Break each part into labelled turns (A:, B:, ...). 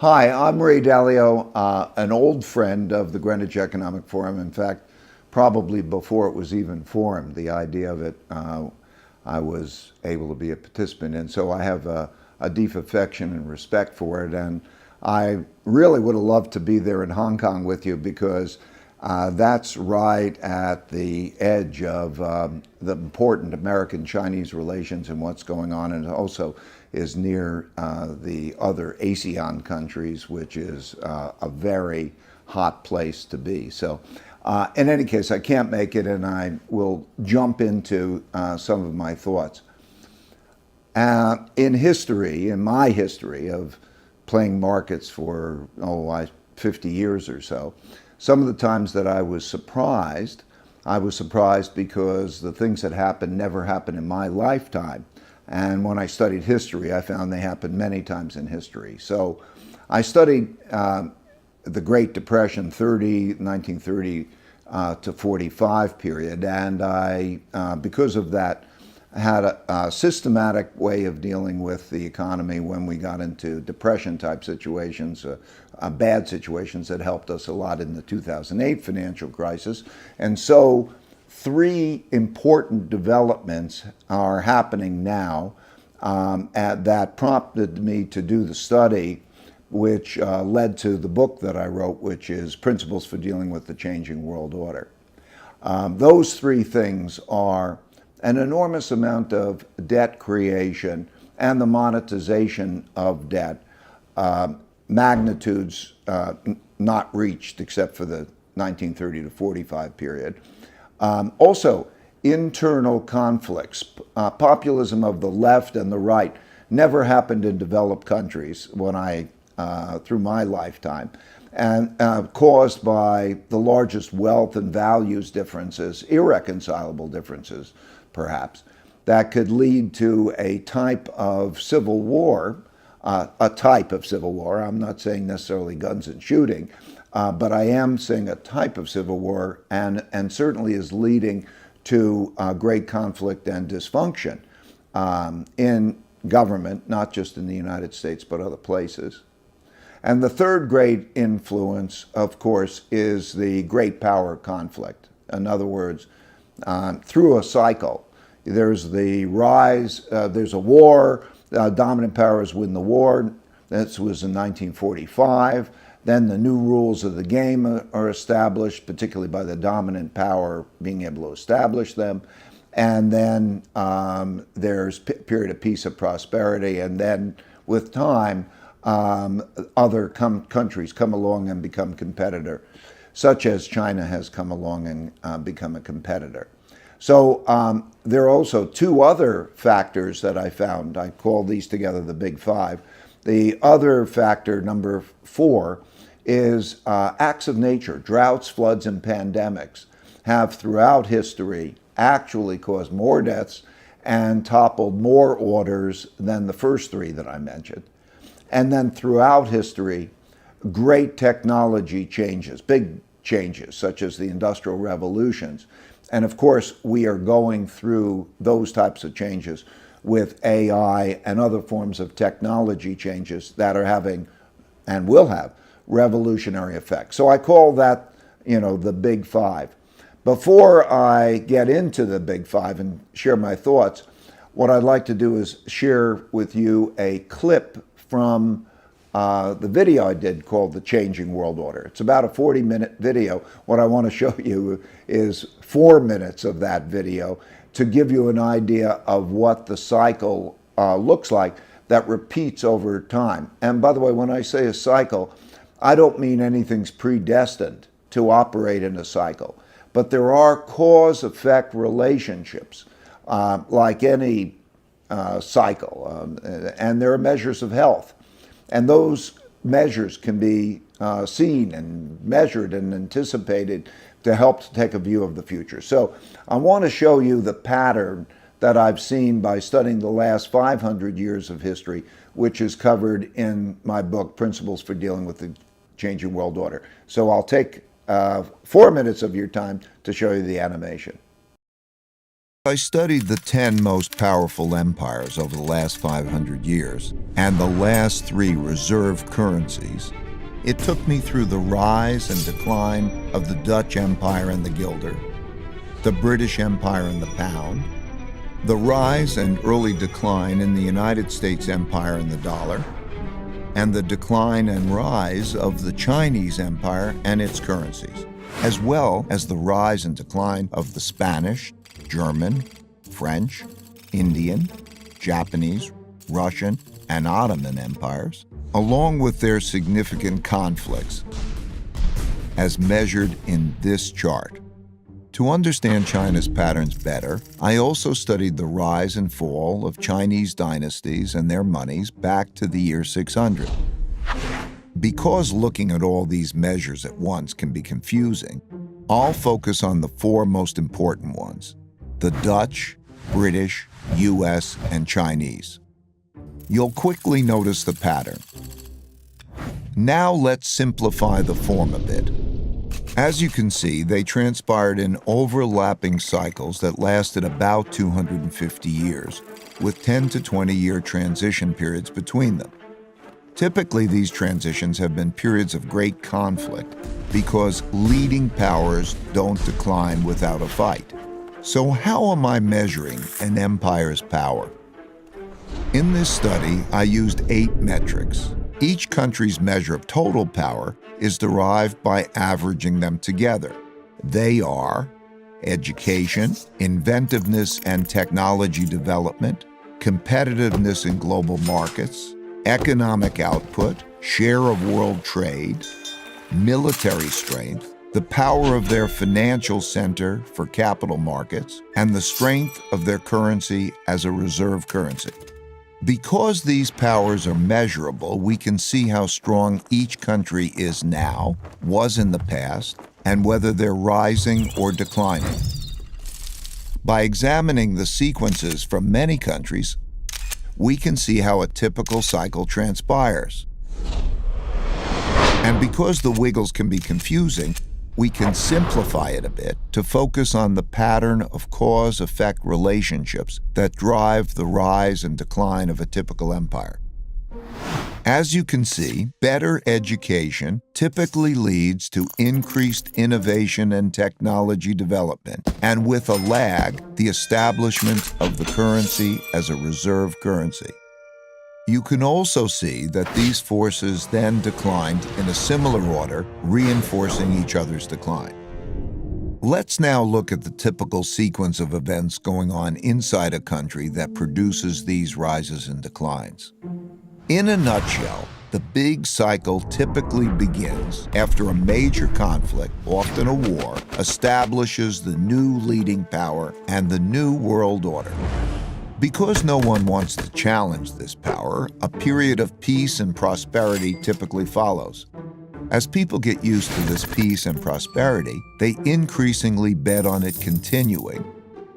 A: Hi, I'm Ray Dalio, an old friend of the Greenwich Economic Forum. In fact, probably before it was even formed, the idea of it, I was able to be a participant in. So I have a deep affection and respect for it. And I really would have loved to be there in Hong Kong with you because that's right at the edge of the important American-Chinese relations and what's going on, and also is near the other ASEAN countries, which is a very hot place to be. So in any case, I can't make it, and I will jump into some of my thoughts. In history, in my history of playing markets for 50 years or so, some of the times that I was surprised because the things that happened never happened in my lifetime. And when I studied history, I found they happened many times in history. So I studied the Great Depression, 1930 to 45 period, and I, because of that, had a systematic way of dealing with the economy when we got into depression-type situations, bad situations that helped us a lot in the 2008 financial crisis. And so three important developments are happening now that prompted me to do the study, which led to the book that I wrote, which is Principles for Dealing with the Changing World Order. Those three things are an enormous amount of debt creation and the monetization of debt, magnitudes not reached except for the 1930 to 45 period. Also, internal conflicts. Populism of the left and the right never happened in developed countries through my lifetime, and caused by the largest wealth and values differences, irreconcilable differences, perhaps, that could lead to a type of civil war, I'm not saying necessarily guns and shooting, but I am saying a type of civil war, and certainly is leading to great conflict and dysfunction in government, not just in the United States, but other places. And the third great influence, of course, is the great power conflict. In other words, through a cycle, there's the rise, there's a war, dominant powers win the war. This was in 1945. Then the new rules of the game are established, particularly by the dominant power being able to establish them. And then there's a period of peace and prosperity. And then with time, other countries come along and become competitor, such as China has come along and become a competitor. So there are also two other factors that I found. I call these together the big five. The other factor, number 4, is acts of nature. Droughts, floods, and pandemics have throughout history actually caused more deaths and toppled more orders than the first three that I mentioned. And then throughout history, great technology changes, big changes, such as the Industrial Revolutions. And of course, we are going through those types of changes with AI and other forms of technology changes that are having and will have revolutionary effects. So I call that, the big five. Before I get into the big five and share my thoughts, what I'd like to do is share with you a clip from the video I did called The Changing World Order. It's about a 40-minute video. What I want to show you is 4 minutes of that video to give you an idea of what the cycle looks like that repeats over time. And by the way, when I say a cycle, I don't mean anything's predestined to operate in a cycle, but there are cause-effect relationships like any cycle, and there are measures of health. And those measures can be seen and measured and anticipated to help to take a view of the future. So I want to show you the pattern that I've seen by studying the last 500 years of history, which is covered in my book, Principles for Dealing with the Changing World Order. So I'll take 4 minutes of your time to show you the animation. I studied the 10 most powerful empires over the last 500 years and the last 3 reserve currencies. It took me through the rise and decline of the Dutch Empire and the guilder, the British Empire and the pound, the rise and early decline in the United States Empire and the dollar, and the decline and rise of the Chinese Empire and its currencies, as well as the rise and decline of the Spanish, German, French, Indian, Japanese, Russian, and Ottoman empires, along with their significant conflicts, as measured in this chart. To understand China's patterns better, I also studied the rise and fall of Chinese dynasties and their monies back to the year 600. Because looking at all these measures at once can be confusing, I'll focus on the 4 most important ones: the Dutch, British, US, and Chinese. You'll quickly notice the pattern. Now let's simplify the form a bit. As you can see, they transpired in overlapping cycles that lasted about 250 years, with 10 to 20-year transition periods between them. Typically, these transitions have been periods of great conflict because leading powers don't decline without a fight. So how am I measuring an empire's power? In this study, I used 8 metrics. Each country's measure of total power is derived by averaging them together. They are education, inventiveness and technology development, competitiveness in global markets, economic output, share of world trade, military strength, the power of their financial center for capital markets, and the strength of their currency as a reserve currency. Because these powers are measurable, we can see how strong each country is now, was in the past, and whether they're rising or declining. By examining the sequences from many countries, we can see how a typical cycle transpires. And because the wiggles can be confusing, we can simplify it a bit to focus on the pattern of cause-effect relationships that drive the rise and decline of a typical empire. As you can see, better education typically leads to increased innovation and technology development, and with a lag, the establishment of the currency as a reserve currency. You can also see that these forces then declined in a similar order, reinforcing each other's decline. Let's now look at the typical sequence of events going on inside a country that produces these rises and declines. In a nutshell, the big cycle typically begins after a major conflict, often a war, establishes the new leading power and the new world order. Because no one wants to challenge this power, a period of peace and prosperity typically follows. As people get used to this peace and prosperity, they increasingly bet on it continuing.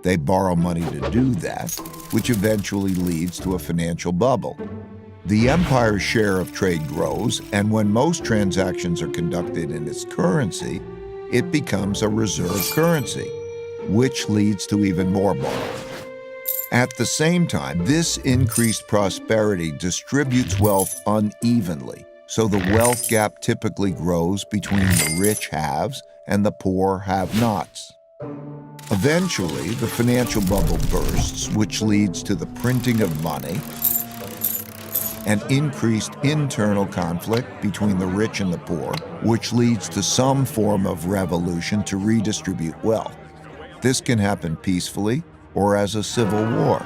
A: They borrow money to do that, which eventually leads to a financial bubble. The empire's share of trade grows, and when most transactions are conducted in its currency, it becomes a reserve currency, which leads to even more borrowing. At the same time, this increased prosperity distributes wealth unevenly, so the wealth gap typically grows between the rich haves and the poor have-nots. Eventually, the financial bubble bursts, which leads to the printing of money and increased internal conflict between the rich and the poor, which leads to some form of revolution to redistribute wealth. This can happen peacefully or as a civil war.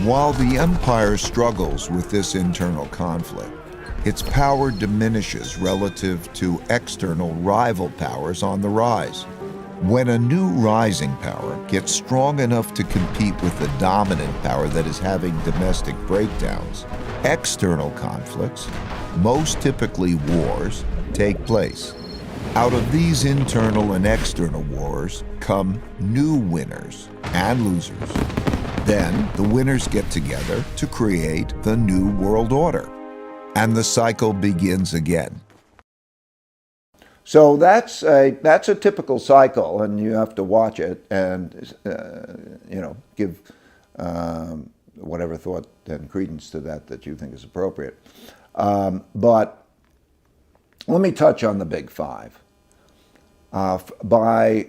A: While the empire struggles with this internal conflict, its power diminishes relative to external rival powers on the rise. When a new rising power gets strong enough to compete with the dominant power that is having domestic breakdowns, external conflicts, most typically wars, take place. Out of these internal and external wars come new winners and losers. Then the winners get together to create the new world order, and the cycle begins again. So that's a typical cycle, and you have to watch it and give whatever thought and credence to that you think is appropriate. But let me touch on the big five. By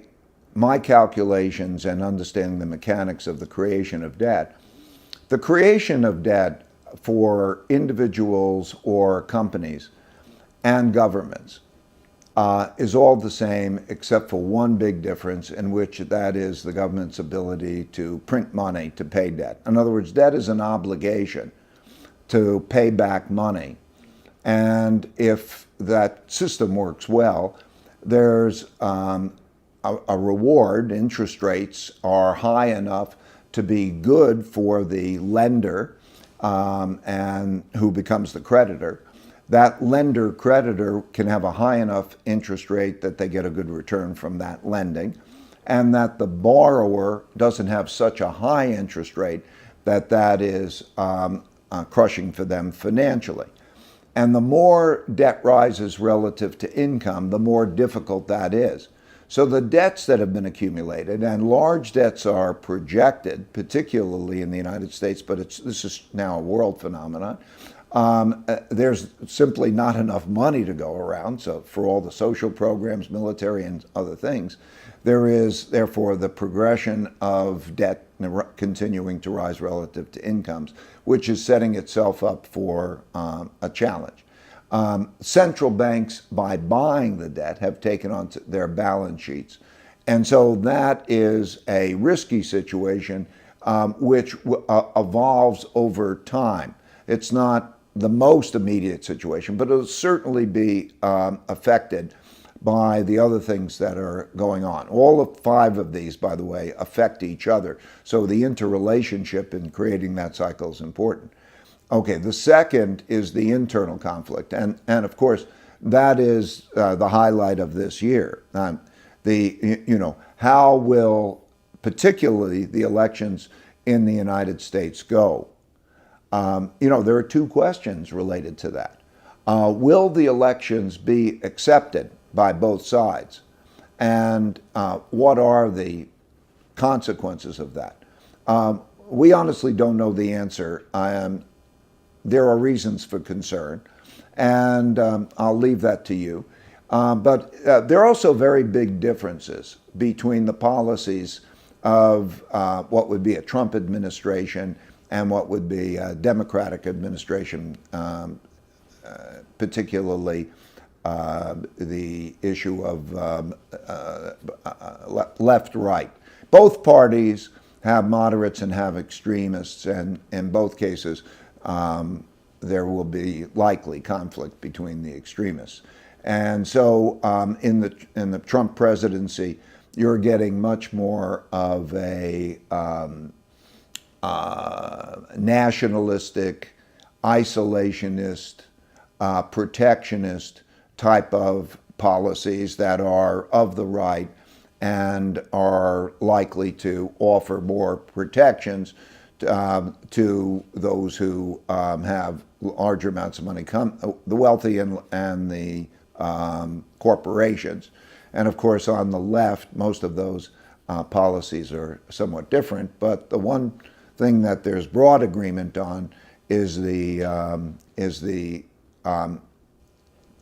A: my calculations and understanding the mechanics of the creation of debt, the creation of debt for individuals or companies and governments is all the same except for one big difference, in which that is the government's ability to print money to pay debt. In other words, debt is an obligation to pay back money. And if that system works well, there's a reward. Interest rates are high enough to be good for the lender and who becomes the creditor. That lender-creditor can have a high enough interest rate that they get a good return from that lending, and that the borrower doesn't have such a high interest rate that is crushing for them financially. And the more debt rises relative to income, the more difficult that is. So the debts that have been accumulated, and large debts are projected, particularly in the United States, but this is now a world phenomenon. There's simply not enough money to go around, so for all the social programs, military, and other things, there is therefore the progression of debt continuing to rise relative to incomes, which is setting itself up for a challenge. Central banks, by buying the debt, have taken on their balance sheets. And so that is a risky situation which evolves over time. It's not the most immediate situation, but it'll certainly be affected by the other things that are going on. All of five of these, by the way, affect each other. So the interrelationship in creating that cycle is important. Okay, the second is the internal conflict. And of course, that is the highlight of this year. How will particularly the elections in the United States go? There are two questions related to that. Will the elections be accepted by both sides? And what are the consequences of that? We honestly don't know the answer. There are reasons for concern, and I'll leave that to you. But there are also very big differences between the policies of what would be a Trump administration and what would be a Democratic administration, particularly the issue of left-right. Both parties have moderates and have extremists, and in both cases, there will be likely conflict between the extremists. And so in the Trump presidency, you're getting much more of a nationalistic, isolationist, protectionist type of policies that are of the right and are likely to offer more protections to those who have larger amounts of money, the wealthy and the corporations. And of course, on the left, most of those policies are somewhat different. But the one thing that there's broad agreement on is the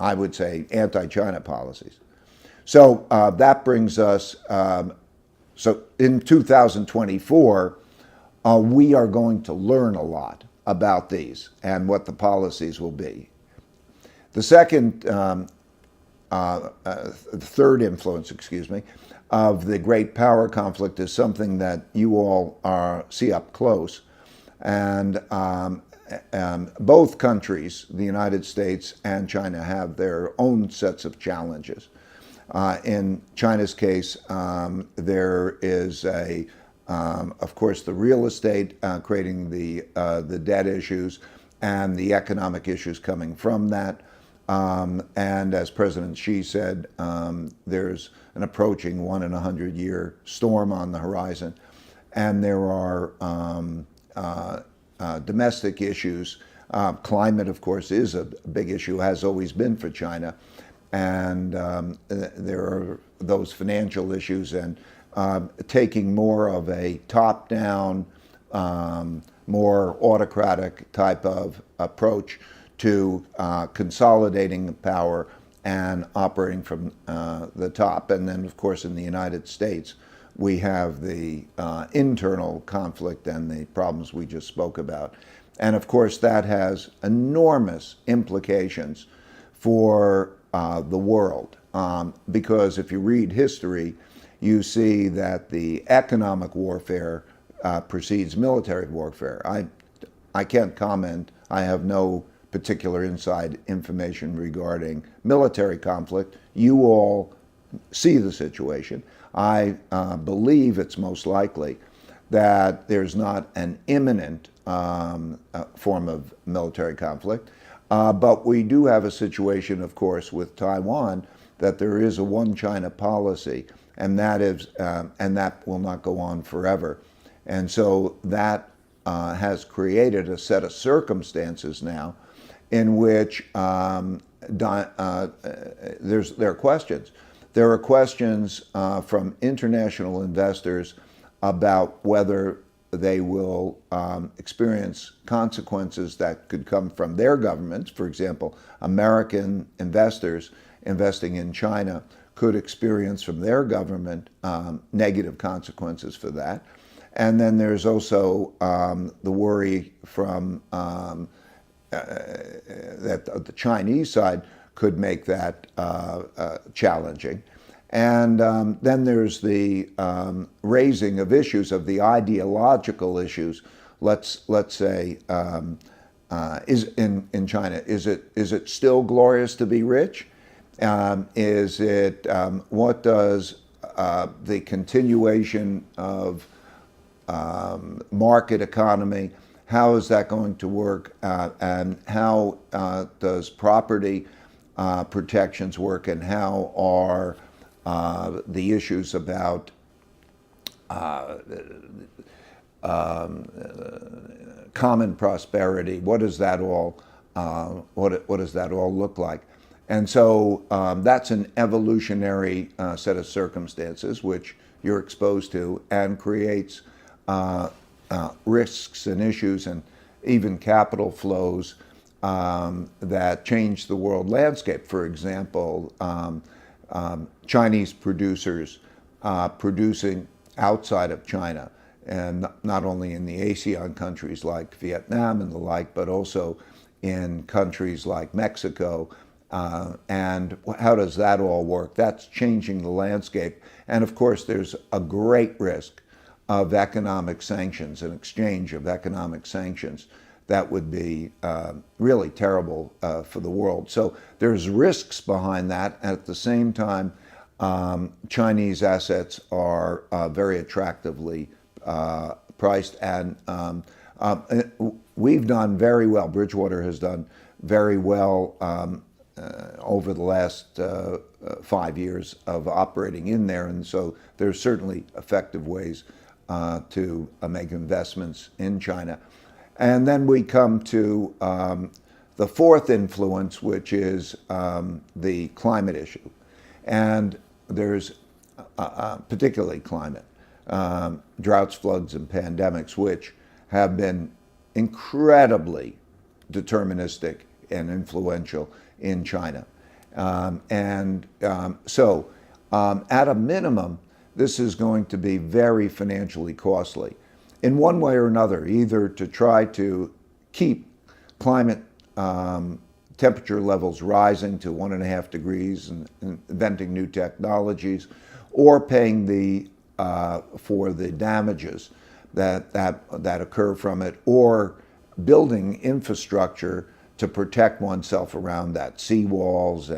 A: I would say, anti-China policies. So that brings us, so in 2024, we are going to learn a lot about these and what the policies will be. The second, third influence, of the great power conflict is something that you all see up close. And both countries, the United States and China, have their own sets of challenges. In China's case, there is of course, the real estate creating the debt issues and the economic issues coming from that. And as President Xi said, there's an approaching 1 in 100-year storm on the horizon. And there are domestic issues. Climate, of course, is a big issue, has always been for China. and there are those financial issues, and taking more of a top-down, more autocratic type of approach to consolidating power and operating from the top. And then, of course, in the United States, we have the internal conflict and the problems we just spoke about. And of course, that has enormous implications for the world. Because if you read history, you see that the economic warfare precedes military warfare. I can't comment. I have no particular inside information regarding military conflict. You all see the situation. I believe it's most likely that there's not an imminent form of military conflict, but we do have a situation, of course, with Taiwan, that there is a one China policy, and that will not go on forever. And so that has created a set of circumstances now in which there are questions. There are questions from international investors about whether they will experience consequences that could come from their governments. For example, American investors investing in China could experience from their government negative consequences for that. And then there's also the worry from that the Chinese side could make that challenging. And then there's the raising of issues, of the ideological issues. Let's say, is in China, is it still glorious to be rich? Is it what does the continuation of market economy, how is that going to work, and how does property protections work, and how are the issues about common prosperity, what does that all what does that all look like? And so that's an evolutionary set of circumstances which you're exposed to, and creates risks and issues and even capital flows that change the world landscape. For example, Chinese producers producing outside of China, and not only in the ASEAN countries like Vietnam and the like, but also in countries like Mexico. And how does that all work? That's changing the landscape. And of course, there's a great risk of economic sanctions, an exchange of economic sanctions that would be really terrible for the world. So there's risks behind that. At the same time, Chinese assets are very attractively priced, and we've done very well. Bridgewater has done very well over the last 5 years of operating in there, and so there's certainly effective ways to make investments in China. And then we come to the fourth influence, which is the climate issue. And there's particularly climate, droughts, floods, and pandemics, which have been incredibly deterministic and influential in China. So at a minimum, this is going to be very financially costly in one way or another, either to try to keep climate temperature levels rising to 1.5 degrees and inventing new technologies, or paying for the damages that occur from it, or building infrastructure to protect oneself around that, seawalls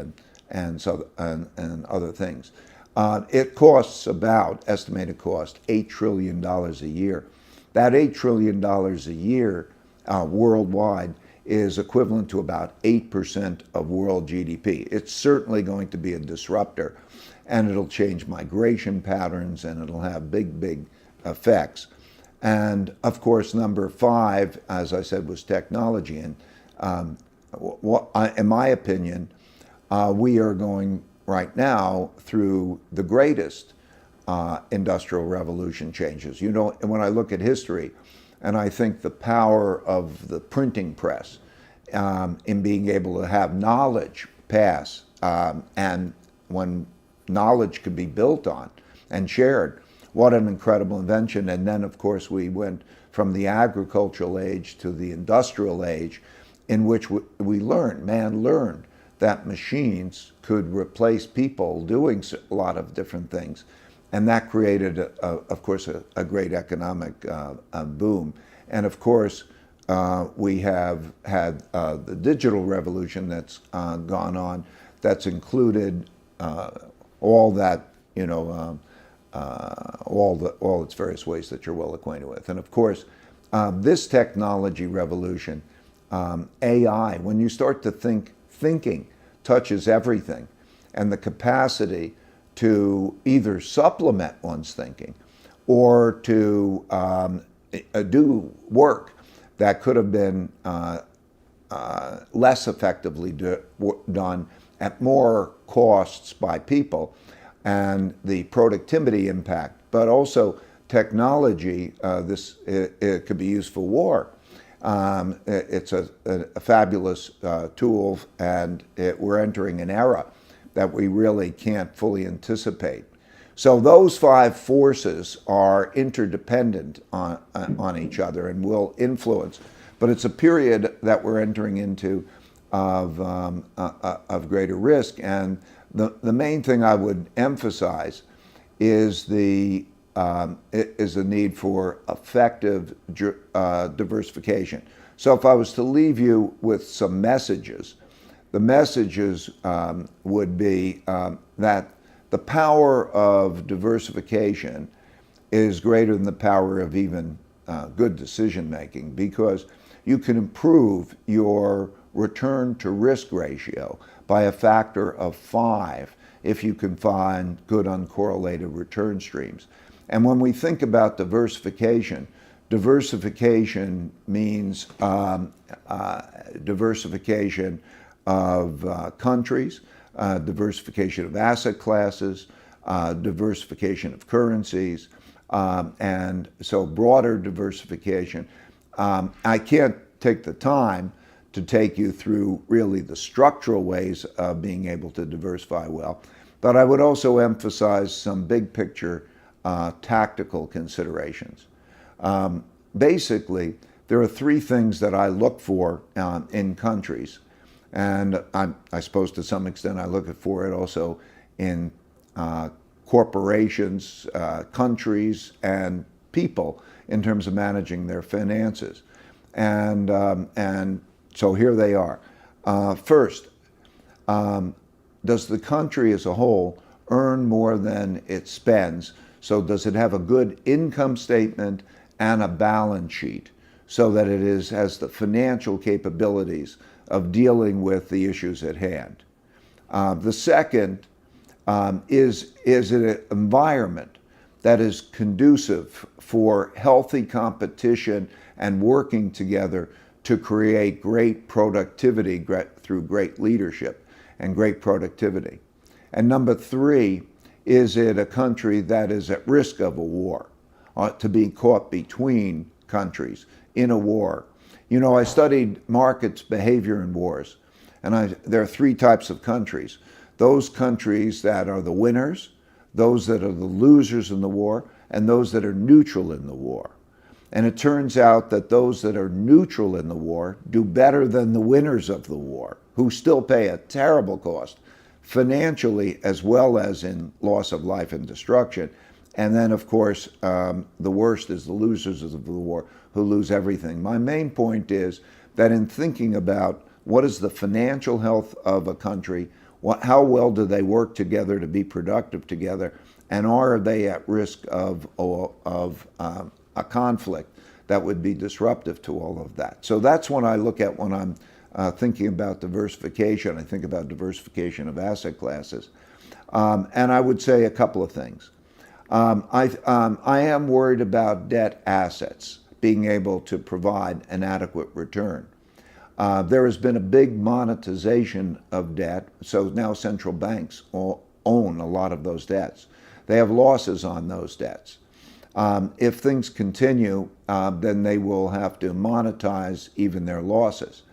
A: and other things. It costs estimated cost, $8 trillion a year. That $8 trillion a year worldwide is equivalent to about 8% of world GDP. It's certainly going to be a disruptor, and it'll change migration patterns, and it'll have big effects. And of course, number 5, as I said, was technology. And in my opinion, We are going right now through the greatest industrial revolution changes. You know, and when I look at history, and I think the power of the printing press in being able to have knowledge pass, and when knowledge could be built on and shared, what an incredible invention. And then, of course, we went from the agricultural age to the industrial age, in which man learned that machines could replace people doing a lot of different things. And that created, of course, a great economic boom. And of course, we have had the digital revolution that's gone on, that's included all that, you know, all its various ways that you're well acquainted with. And of course, this technology revolution, AI, when you start to thinking touches everything, and the capacity to either supplement one's thinking or to do work that could have been less effectively done at more costs by people, and the productivity impact, but also technology. It could be used for war. It's a fabulous tool, and we're entering an era that we really can't fully anticipate. So those five forces are interdependent on each other and will influence. But it's a period that we're entering into of greater risk. And the main thing I would emphasize is the need for effective diversification. So if I was to leave you with some messages, the messages would be that the power of diversification is greater than the power of even good decision making, because you can improve your return to risk ratio by a factor of 5 if you can find good uncorrelated return streams. And when we think about diversification, diversification means diversification of countries, diversification of asset classes, diversification of currencies, and so broader diversification. I can't take the time to take you through really the structural ways of being able to diversify well, but I would also emphasize some big picture tactical considerations. Basically, there are 3 things that I look for in countries. And I suppose to some extent I look for it also in corporations, countries, and people in terms of managing their finances. And so here they are. First, does the country as a whole earn more than it spends? So does it have a good income statement and a balance sheet so that it has the financial capabilities of dealing with the issues at hand? The second is it an environment that is conducive for healthy competition and working together to create great productivity through great leadership and great productivity? And number 3, is it a country that is at risk of a war, to be caught between countries in a war? You know, I studied markets behavior in wars, and there are 3 types of countries. Those countries that are the winners, those that are the losers in the war, and those that are neutral in the war. And it turns out that those that are neutral in the war do better than the winners of the war, who still pay a terrible cost, financially as well as in loss of life and destruction. And then, of course, the worst is the losers of the war, who lose everything. My main point is that in thinking about what is the financial health of a country, how well do they work together to be productive together, and are they at risk of a conflict that would be disruptive to all of that? So that's what I look at when I'm thinking about diversification. I think about diversification of asset classes. And I would say a couple of things. I am worried about debt assets being able to provide an adequate return. There has been a big monetization of debt, so now central banks own a lot of those debts. They have losses on those debts. If things continue, then they will have to monetize even their losses.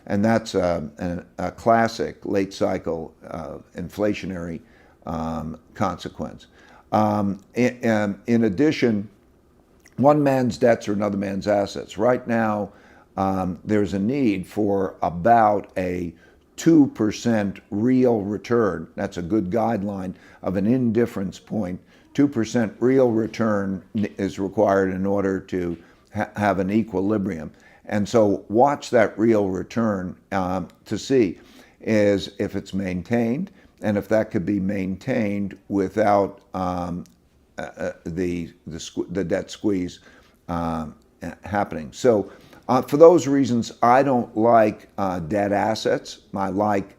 A: And that's a classic late cycle inflationary consequence. In addition, one man's debts are another man's assets. Right now, there's a need for about a 2% real return. That's a good guideline of an indifference point. 2% real return is required in order to have an equilibrium. And so watch that real return to see is if it's maintained, and if that could be maintained without the debt squeeze happening. So for those reasons, I don't like debt assets. I like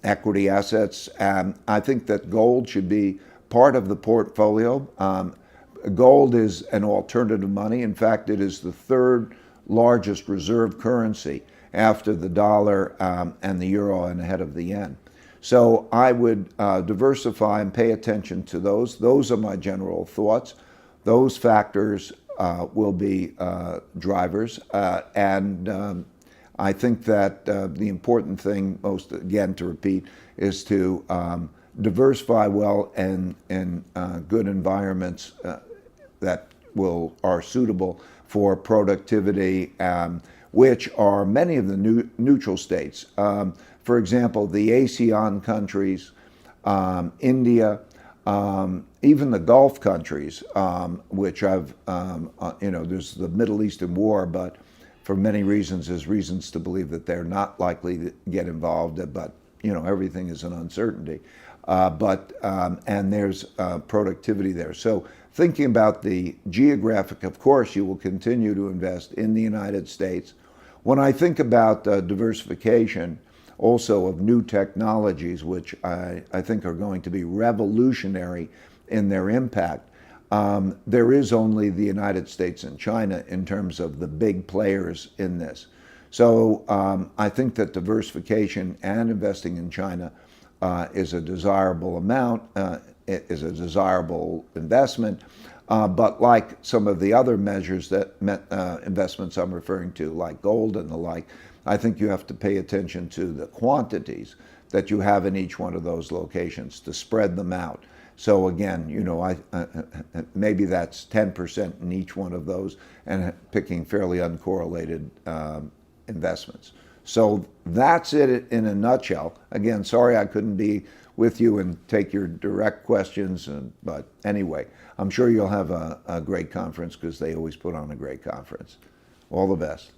A: equity assets. I think that gold should be part of the portfolio. Gold is an alternative money. In fact, it is the third largest reserve currency after the dollar and the euro and ahead of the yen. So I would diversify and pay attention to those. Those are my general thoughts. Those factors will be drivers. And I think that the important thing, most again to repeat, is to diversify well in good environments that are suitable for productivity, which are many of the neutral states. For example, the ASEAN countries, India, even the Gulf countries, which there's the Middle Eastern war, but for many reasons, there's reasons to believe that they're not likely to get involved, but everything is an uncertainty. And there's productivity there. So thinking about the geographic, of course, you will continue to invest in the United States. When I think about diversification, also of new technologies, which I think are going to be revolutionary in their impact, there is only the United States and China in terms of the big players in this. So I think that diversification and investing in China is a desirable amount, is a desirable investment. But like some of the other measures that investments I'm referring to, like gold and the like, I think you have to pay attention to the quantities that you have in each one of those locations to spread them out. So again, maybe that's 10% in each one of those, and picking fairly uncorrelated investments. So that's it in a nutshell. Again, sorry I couldn't be with you and take your direct questions, but anyway, I'm sure you'll have a great conference because they always put on a great conference. All the best.